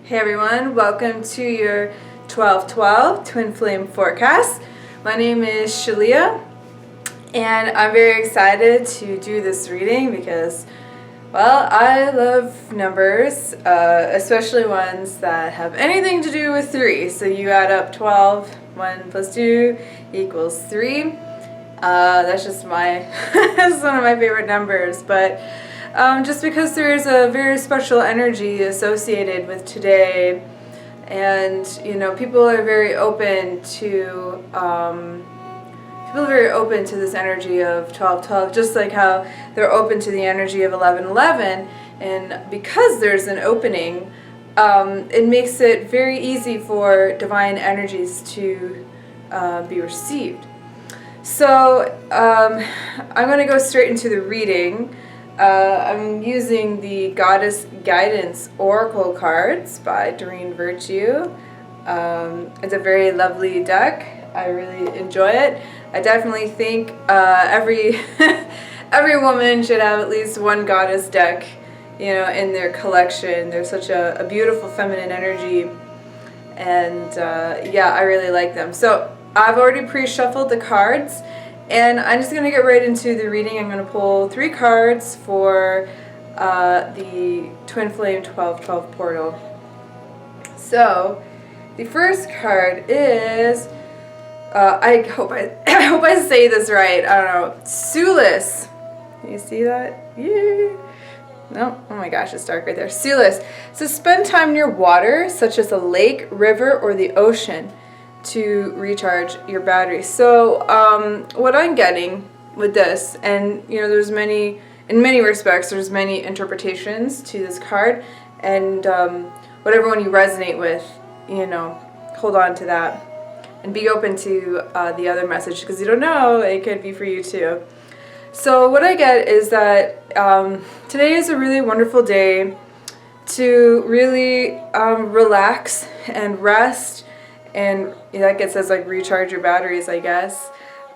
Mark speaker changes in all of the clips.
Speaker 1: Hey everyone, welcome to your 12/12 Twin Flame Forecast. My name is Shalia, and I'm very excited to do this reading because, well, I love numbers, especially ones that have anything to do with 3. So you add up 12, 1 plus 2 equals 3. That's just that's one of my favorite numbers, but just because there is a very special energy associated with today, and people are very open to this energy of 12/12, just like how they're open to the energy of 11/11. And because there's an opening, it makes it very easy for divine energies to be received. So I'm going to go straight into the reading. I'm using the Goddess Guidance Oracle cards by Doreen Virtue. It's a very lovely deck. I really enjoy it. I definitely think every woman should have at least one goddess deck, in their collection. There's such a beautiful feminine energy, and I really like them. So I've already pre-shuffled the cards, and I'm just going to get right into the reading. I'm going to pull 3 cards for the Twin Flame 12/12 portal. So the first card is, I hope I say this right. I don't know. Sulis. Can you see that? Yeah. No? Oh my gosh, it's dark right there. Sulis. So spend time near water, such as a lake, river, or the ocean, to recharge your battery. So what I'm getting with this, and in many respects there's many interpretations to this card, and whatever one you resonate with, hold on to that and be open to the other message, because you don't know, it could be for you too. So what I get is that today is a really wonderful day to really relax and rest, and like it says, like, recharge your batteries, I guess.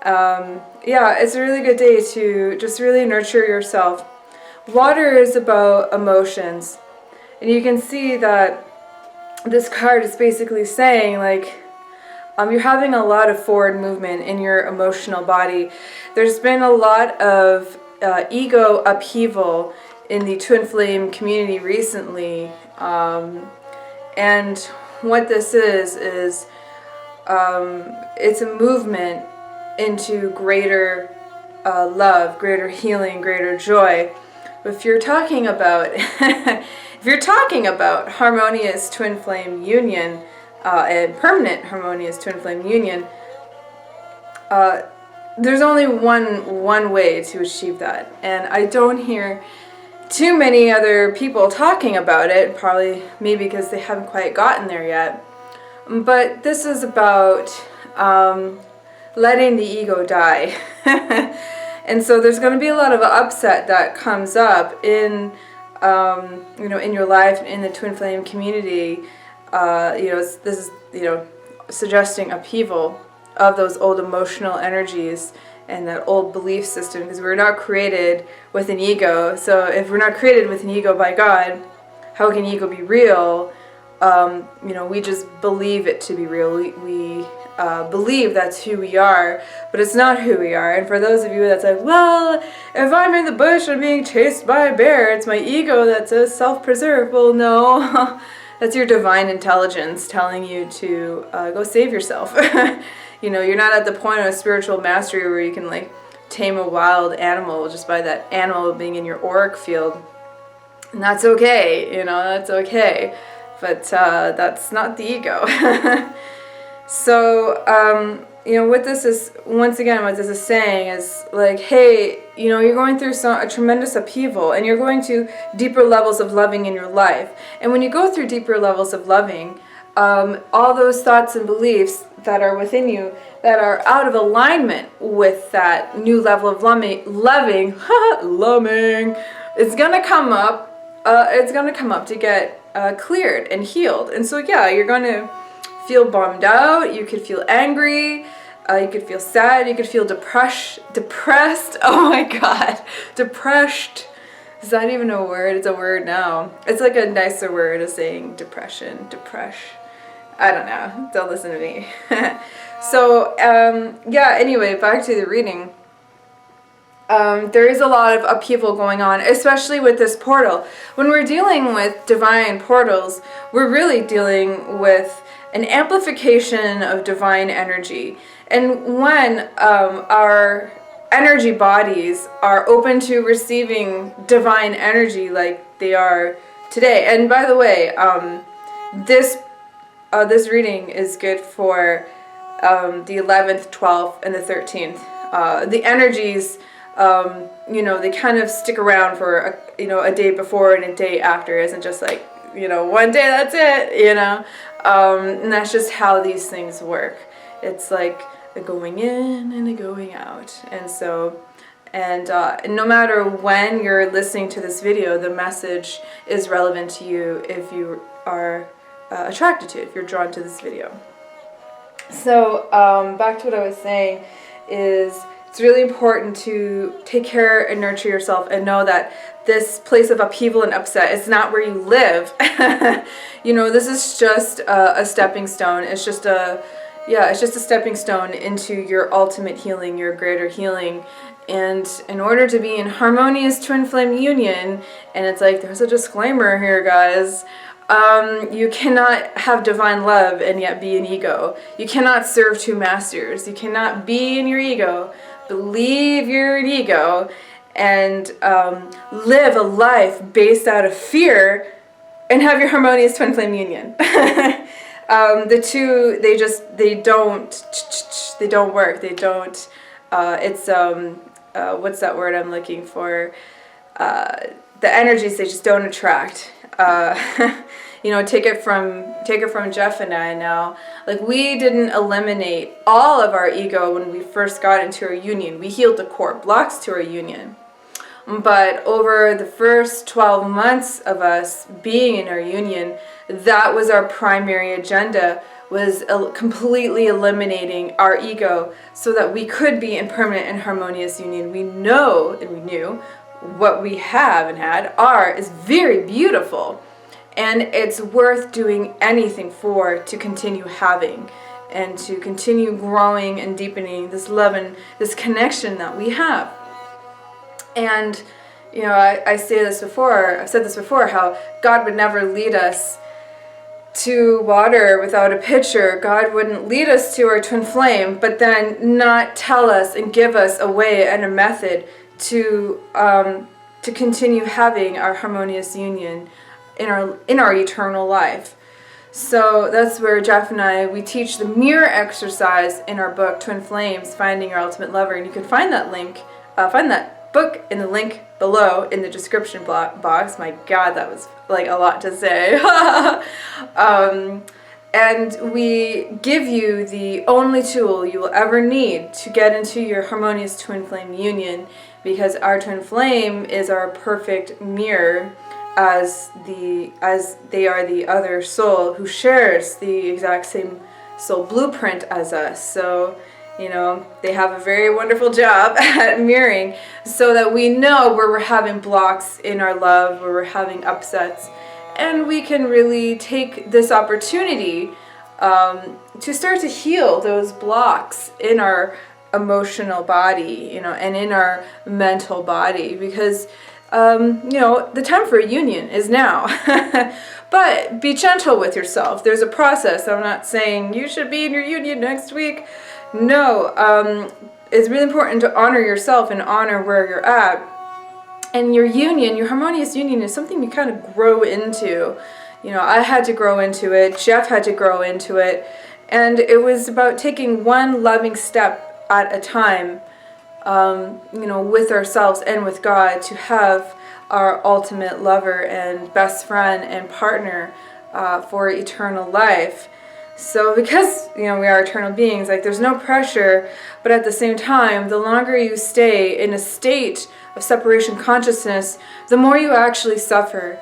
Speaker 1: It's a really good day to just really nurture yourself. Water is about emotions, and you can see that this card is basically saying, like, you're having a lot of forward movement in your emotional body. There's been a lot of ego upheaval in the Twin Flame community recently, and what this is it's a movement into greater love, greater healing, greater joy. If you're talking about harmonious twin flame union, and permanent harmonious twin flame union, there's only one way to achieve that, and I don't hear too many other people talking about it, probably maybe because they haven't quite gotten there yet. But this is about letting the ego die. And so there's going to be a lot of upset that comes up in your life, in the twin flame community. This is suggesting upheaval of those old emotional energies and that old belief system, because we're not created with an ego. So if we're not created with an ego by God, how can ego be real? We just believe it to be real. We believe that's who we are, but it's not who we are. And for those of you that's like, well, if I'm in the bush and being chased by a bear, it's my ego that says self-preserve. Well, no, that's your divine intelligence telling you to go save yourself. You're not at the point of spiritual mastery where you can, like, tame a wild animal just by that animal being in your auric field. And that's okay, that's okay. But that's not the ego. So, what this is, once again, what this is saying is, like, hey, you're going through a tremendous upheaval, and you're going to deeper levels of loving in your life. And when you go through deeper levels of loving, all those thoughts and beliefs that are within you that are out of alignment with that new level of loving, it's going to come up. It's going to come up to get cleared and healed. And so, you're going to feel bummed out. You could feel angry. You could feel sad. You could feel depressed. Oh my God, depressed. Is that even a word? It's a word now. It's like a nicer word of saying depression, I don't know. Don't listen to me. So, yeah, anyway, back to the reading. There is a lot of upheaval going on, especially with this portal. When we're dealing with divine portals, we're really dealing with an amplification of divine energy. And when our energy bodies are open to receiving divine energy like they are today. And by the way, this reading is good for the 11th, 12th, and the 13th. The energies, they kind of stick around for a day before and a day after. It isn't just like, one day that's it, and that's just how these things work. It's like a going in and a going out. And so, and no matter when you're listening to this video, the message is relevant to you if you are attracted to it, if you're drawn to this video. So back to what I was saying is it's really important to take care and nurture yourself and know that this place of upheaval and upset is not where you live. This is just a stepping stone. It's just a stepping stone into your ultimate healing, your greater healing. And in order to be in harmonious twin flame union, and it's like, there's a disclaimer here, guys. You cannot have divine love and yet be an ego. You cannot serve two masters. You cannot be in your ego, believe you're an ego, and live a life based out of fear and have your harmonious twin flame union. The two, they don't work. They don't, what's that word I'm looking for? The energies, they just don't attract. Take it from Jeff and I now. Like, we didn't eliminate all of our ego when we first got into our union. We healed the core blocks to our union. But over the first 12 months of us being in our union, that was our primary agenda, was completely eliminating our ego so that we could be in permanent and harmonious union. We know and we knew what we have and are is very beautiful. And it's worth doing anything to continue having and to continue growing and deepening this love and this connection that we have. And, I've said this before, how God would never lead us to water without a pitcher. God wouldn't lead us to our twin flame, but then not tell us and give us a way and a method to continue having our harmonious union in our eternal life. So that's where Jeff and I, we teach the mirror exercise in our book, Twin Flames, Finding Your Ultimate Lover. And you can find that book in the link below in the description box. My God, that was like a lot to say. And we give you the only tool you will ever need to get into your harmonious twin flame union, because our twin flame is our perfect mirror, as they are the other soul who shares the exact same soul blueprint as us. So, they have a very wonderful job at mirroring so that we know where we're having blocks in our love, where we're having upsets, and we can really take this opportunity to start to heal those blocks in our emotional body, and in our mental body, because the time for a union is now. But be gentle with yourself. There's a process. I'm not saying you should be in your union next week. No, it's really important to honor yourself and honor where you're at. And your union, your harmonious union, is something you kind of grow into. I had to grow into it. Jeff had to grow into it. And it was about taking one loving step at a time, with ourselves and with God, to have our ultimate lover and best friend and partner for eternal life. So because, we are eternal beings, like, there's no pressure, but at the same time, the longer you stay in a state of separation consciousness, the more you actually suffer.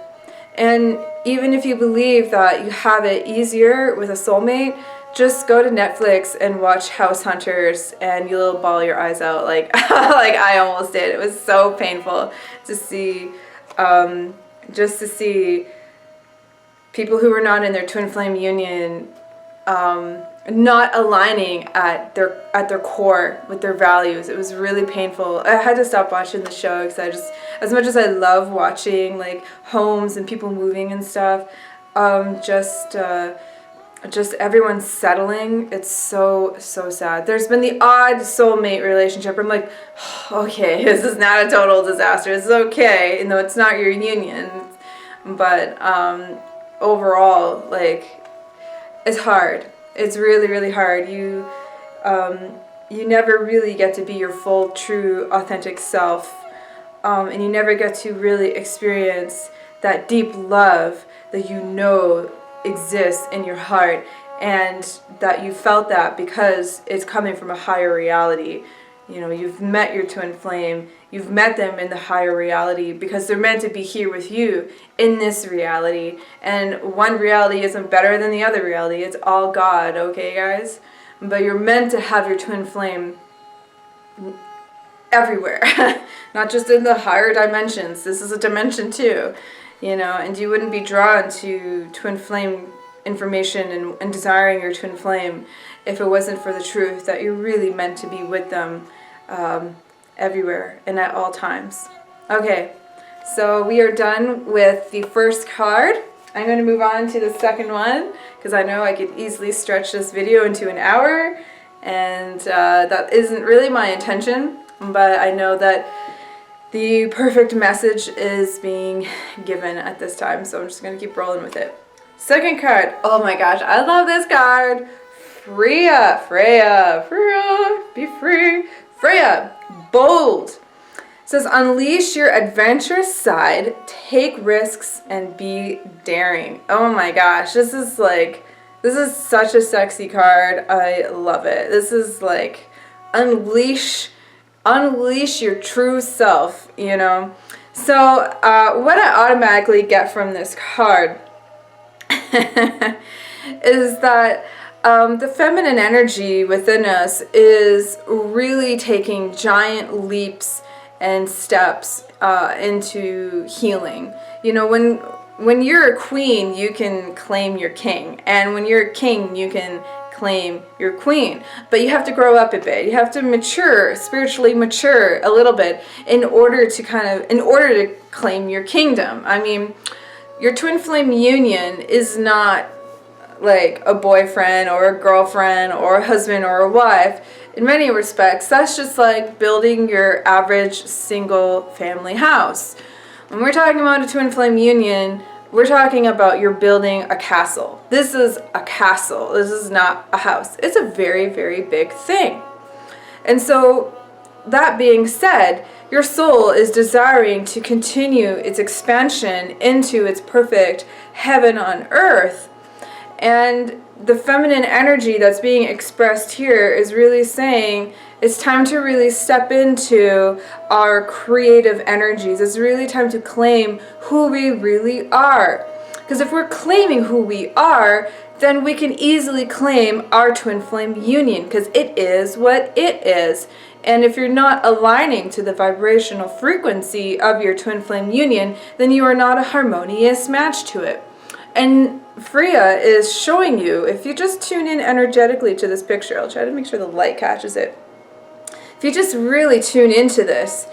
Speaker 1: And even if you believe that you have it easier with a soulmate, just go to Netflix and watch House Hunters, and you'll bawl your eyes out like like I almost did. It was so painful to see just to see people who were not in their twin flame union not aligning at their core with their values. It was really painful. I had to stop watching the show because I just, as much as I love watching like homes and people moving and stuff, just everyone settling. It's so sad. There's been the odd soulmate relationship where I'm like, okay, this is not a total disaster. It's okay, you know, it's not your union, but overall, like, it's hard. It's really hard. You never really get to be your full, true, authentic self, and you never get to really experience that deep love that you know exists in your heart, and that you felt that because it's coming from a higher reality. You know, you've met your twin flame, you've met them in the higher reality because they're meant to be here with you in this reality, and one reality isn't better than the other reality. It's all God, okay guys? But you're meant to have your twin flame everywhere, not just in the higher dimensions. This is a dimension too, you know, and you wouldn't be drawn to twin flame information and desiring your twin flame if it wasn't for the truth that you're really meant to be with them everywhere and at all times. Okay, so we are done with the first card. I'm going to move on to the second one because I know I could easily stretch this video into an hour, and that isn't really my intention, but I know that the perfect message is being given at this time, so I'm just going to keep rolling with it. Second card. Oh my gosh, I love this card. Freya, be free. Freya, bold. It says, unleash your adventurous side, take risks, and be daring. Oh my gosh, this is such a sexy card. I love it. This is like, unleash your true self, you know. So what I automatically get from this card is that the feminine energy within us is really taking giant leaps and steps into healing. You know, when you're a queen, you can claim your king, and when you're a king, you can claim your queen. But you have to grow up a bit. You have to mature, spiritually mature a little bit in order to claim your kingdom. I mean, your twin flame union is not like a boyfriend or a girlfriend or a husband or a wife. In many respects, that's just like building your average single family house. When we're talking about a twin flame union, we're talking about you're building a castle. This is a castle. This is not a house. It's a very big thing. And so, that being said, your soul is desiring to continue its expansion into its perfect heaven on earth. And the feminine energy that's being expressed here is really saying it's time to really step into our creative energies. It's really time to claim who we really are. Because if we're claiming who we are, then we can easily claim our twin flame union, because it is what it is. And if you're not aligning to the vibrational frequency of your twin flame union, then you are not a harmonious match to it. And Freya is showing you, if you just tune in energetically to this picture, I'll try to make sure the light catches it. If you just really tune into this,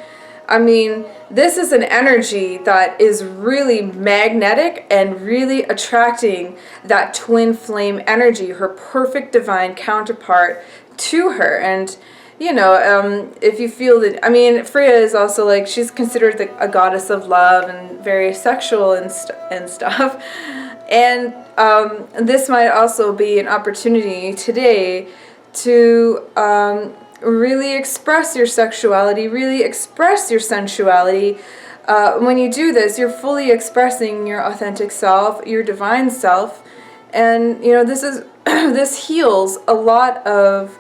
Speaker 1: I mean, this is an energy that is really magnetic and really attracting that twin flame energy, her perfect divine counterpart, to her. And you know, if you feel that, I mean, Freya is also like, she's considered a goddess of love and very sexual and stuff. And this might also be an opportunity today to really express your sexuality, really express your sensuality. When you do this, you're fully expressing your authentic self, your divine self. And, you know, this heals a lot of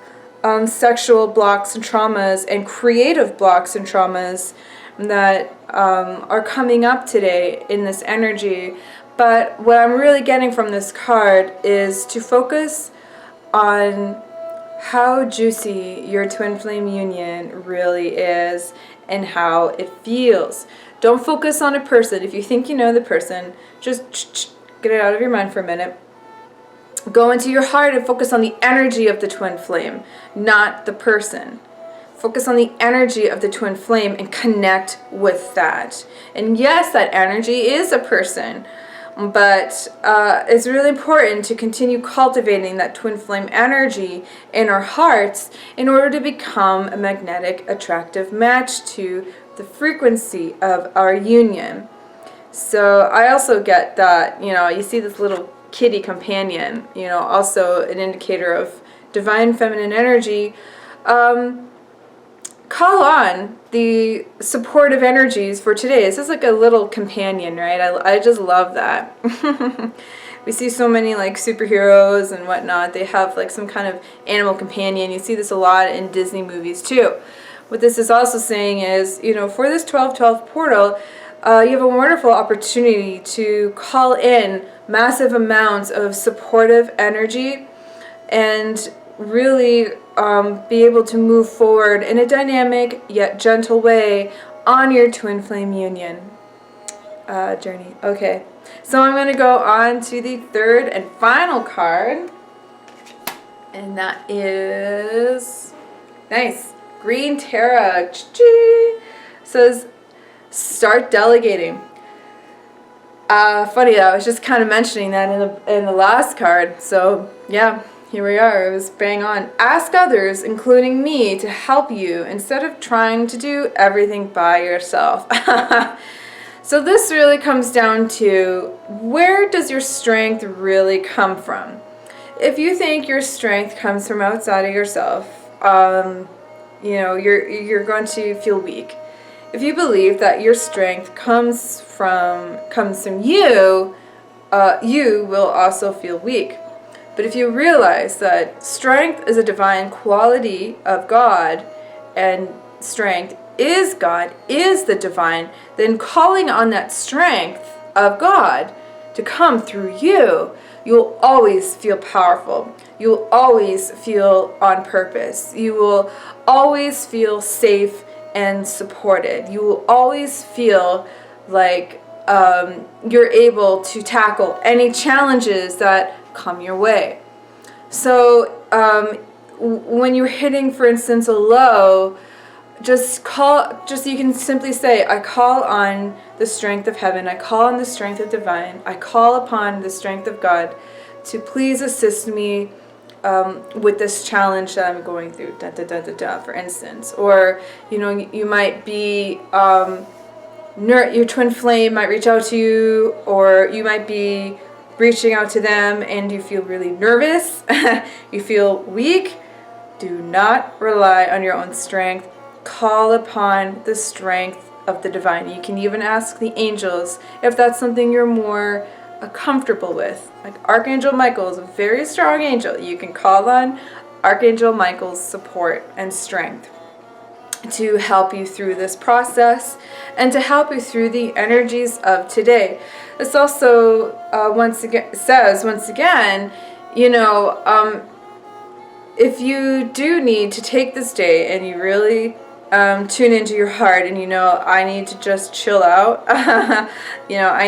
Speaker 1: sexual blocks and traumas and creative blocks and traumas that are coming up today in this energy. But what I'm really getting from this card is to focus on how juicy your twin flame union really is and how it feels. Don't focus on a person. If you think you know the person, just get it out of your mind for a minute. Go into your heart and focus on the energy of the twin flame, not the person. Focus on the energy of the twin flame and connect with that. And yes, that energy is a person, but it's really important to continue cultivating that twin flame energy in our hearts in order to become a magnetic, attractive match to the frequency of our union. So I also get that, you see this little kitty companion, also an indicator of divine feminine energy. Call on the supportive energies for today. This is like a little companion, right? I just love that. We see so many like superheroes and whatnot. They have like some kind of animal companion. You see this a lot in Disney movies too. What this is also saying is, for this 12-12 portal, you have a wonderful opportunity to call in massive amounts of supportive energy and really be able to move forward in a dynamic yet gentle way on your twin flame union journey. Okay, so I'm going to go on to the third and final card, and that is nice green Tara. Says start delegating. Funny, I was just kind of mentioning that in the last card. So yeah, here we are. It was bang on. Ask others, including me, to help you instead of trying to do everything by yourself. So this really comes down to, where does your strength really come from? If you think your strength comes from outside of yourself, you're going to feel weak. If you believe that your strength comes from you, you will also feel weak. But if you realize that strength is a divine quality of God, and strength is God, is the divine, then calling on that strength of God to come through you, you'll always feel powerful. You'll always feel on purpose. You will always feel safe and supported. You will always feel like you're able to tackle any challenges that come your way. So when you're hitting, for instance, a low, just you can simply say, I call on the strength of heaven, I call on the strength of divine, I call upon the strength of God to please assist me with this challenge that I'm going through, for instance. Or you might be your twin flame might reach out to you, or you might be reaching out to them and you feel really nervous, you feel weak. Do not rely on your own strength. Call upon the strength of the divine. You can even ask the angels if that's something you're more comfortable with. Like Archangel Michael is a very strong angel. You can call on Archangel Michael's support and strength to help you through this process and to help you through the energies of today. This also once again, if you do need to take this day and you really tune into your heart and I need to just chill out, I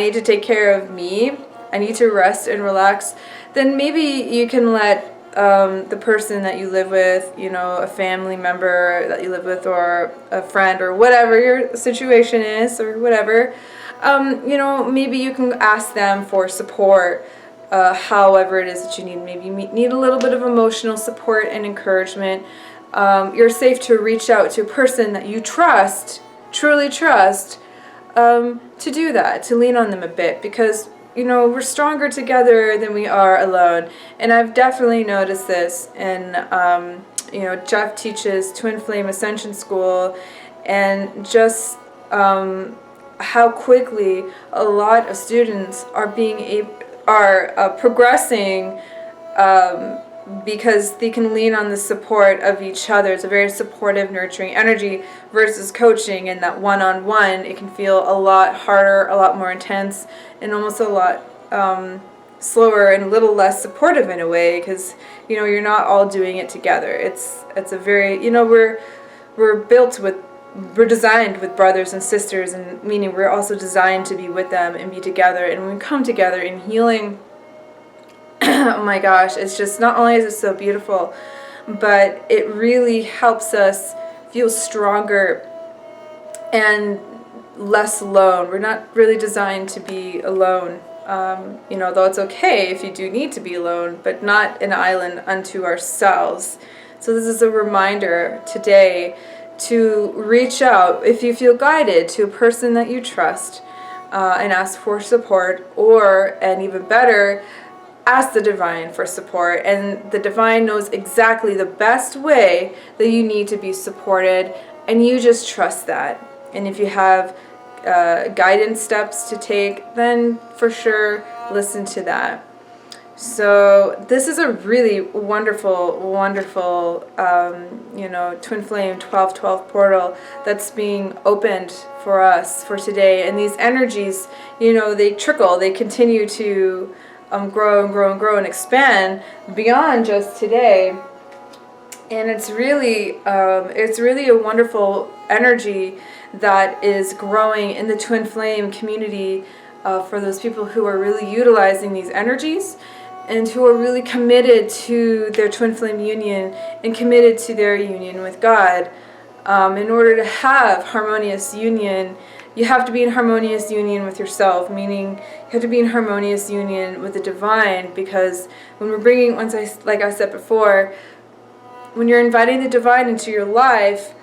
Speaker 1: need to take care of me, I need to rest and relax, then maybe you can let the person that you live with, a family member that you live with, or a friend, or whatever your situation is, or whatever, maybe you can ask them for support, however it is that you need. Maybe you need a little bit of emotional support and encouragement. You're safe to reach out to a person that you trust, truly trust, to do that, to lean on them a bit, because we're stronger together than we are alone. And I've definitely noticed this. And Jeff teaches Twin Flame Ascension School, and just how quickly a lot of students are progressing because they can lean on the support of each other. It's a very supportive, nurturing energy versus coaching, and that one-on-one, it can feel a lot harder, a lot more intense, and almost a lot slower and a little less supportive in a way, because you're not all doing it together. It's a very, we're built with we're designed with brothers and sisters, and meaning we're also designed to be with them and be together. And when we come together in healing, oh my gosh, it's just, not only is it so beautiful, but it really helps us feel stronger and less alone. We're not really designed to be alone, though it's okay if you do need to be alone, but not an island unto ourselves. So this is a reminder today to reach out, if you feel guided, to a person that you trust, and ask for support, and even better, ask the divine for support. And the divine knows exactly the best way that you need to be supported, and you just trust that. And if you have guidance steps to take, then for sure listen to that. So this is a really wonderful, wonderful, twin flame 1212 portal that's being opened for us for today. And these energies, they trickle, they continue to grow and grow and grow and expand beyond just today. And it's really a wonderful energy that is growing in the twin flame community for those people who are really utilizing these energies and who are really committed to their twin flame union and committed to their union with God. In order to have harmonious union, you have to be in harmonious union with yourself, meaning you have to be in harmonious union with the divine, because when we're bringing, like I said before, when you're inviting the divine into your life,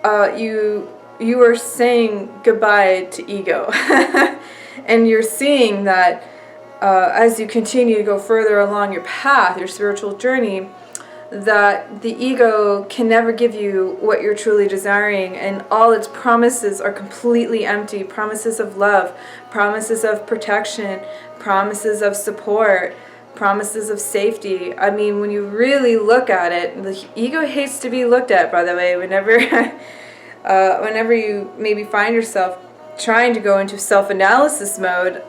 Speaker 1: you are saying goodbye to ego. And you're seeing that as you continue to go further along your path, your spiritual journey, that the ego can never give you what you're truly desiring, and all its promises are completely empty. Promises of love, promises of protection, promises of support, promises of safety. I mean, when you really look at it, the ego hates to be looked at, by the way. Whenever you maybe find yourself trying to go into self-analysis mode,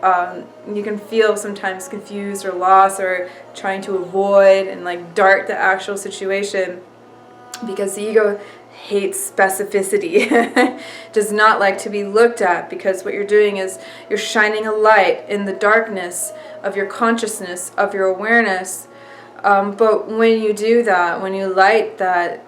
Speaker 1: you can feel sometimes confused or lost, or trying to avoid and dart the actual situation, because the ego hates specificity, does not like to be looked at, because what you're doing is you're shining a light in the darkness of your consciousness, of your awareness. But when you do that, when you light a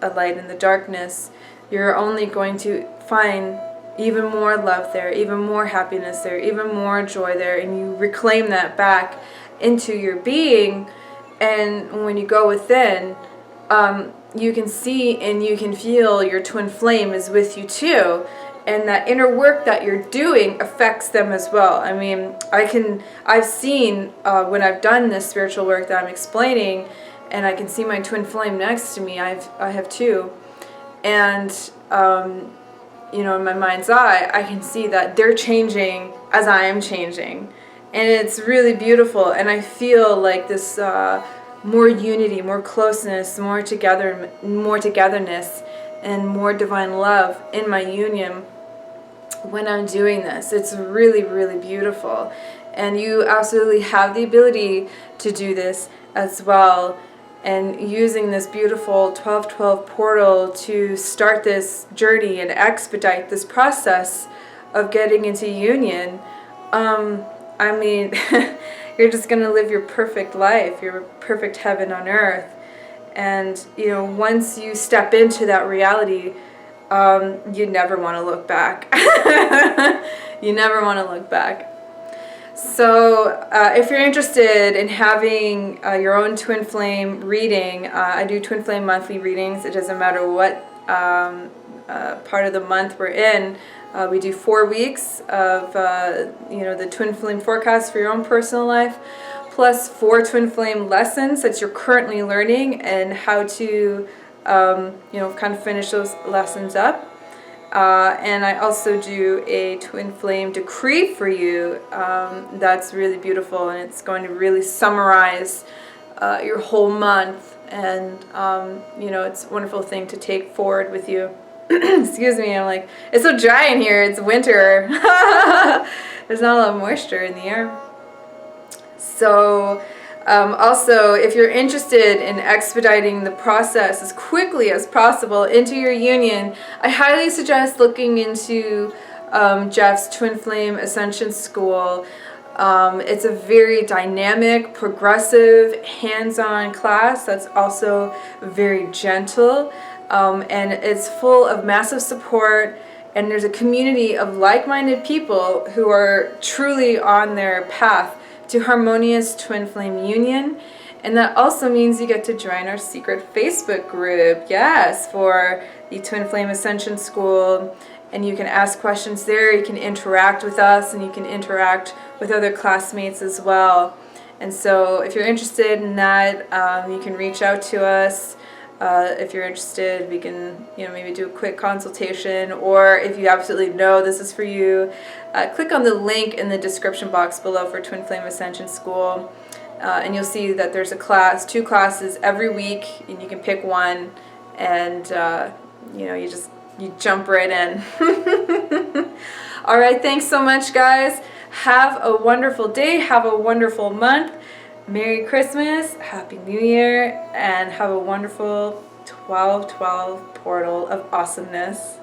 Speaker 1: light in the darkness, you're only going to find even more love there, even more happiness there, even more joy there, and you reclaim that back into your being. And when you go within, you can see and you can feel your twin flame is with you too, and that inner work that you're doing affects them as well. I mean, I've seen when I've done this spiritual work that I'm explaining, and I can see my twin flame next to me. I have two, and in my mind's eye, I can see that they're changing as I am changing, and it's really beautiful. And I feel like this more unity, more closeness, more togetherness, and more divine love in my union when I'm doing this. It's really, really beautiful, and you absolutely have the ability to do this as well. And using this beautiful 1212 portal to start this journey and expedite this process of getting into union, I mean, you're just going to live your perfect life, your perfect heaven on earth. And, once you step into that reality, you never want to look back. You never want to look back. So if you're interested in having your own twin flame reading, I do twin flame monthly readings. It doesn't matter what part of the month we're in. We do 4 weeks of the twin flame forecast for your own personal life, plus 4 twin flame lessons that you're currently learning, and how to kind of finish those lessons up. And I also do a twin flame decree for you that's really beautiful, and it's going to really summarize your whole month, and it's a wonderful thing to take forward with you. Excuse me, I'm like, it's so dry in here, it's winter. There's not a lot of moisture in the air. So Also, if you're interested in expediting the process as quickly as possible into your union, I highly suggest looking into Jeff's Twin Flame Ascension School. It's a very dynamic, progressive, hands-on class that's also very gentle, and it's full of massive support, and there's a community of like-minded people who are truly on their path to harmonious twin flame union. And that also means you get to join our secret Facebook group, yes, for the Twin Flame Ascension School. And you can ask questions there, you can interact with us, and you can interact with other classmates as well. And so if you're interested in that, you can reach out to us. If you're interested, we can maybe do a quick consultation, or if you absolutely know this is for you, click on the link in the description box below for Twin Flame Ascension School, and you'll see that there's two classes every week, and you can pick one, and you jump right in. All right, thanks so much, guys. Have a wonderful day. Have a wonderful month. Merry Christmas, Happy New Year, and have a wonderful 12/12 portal of awesomeness.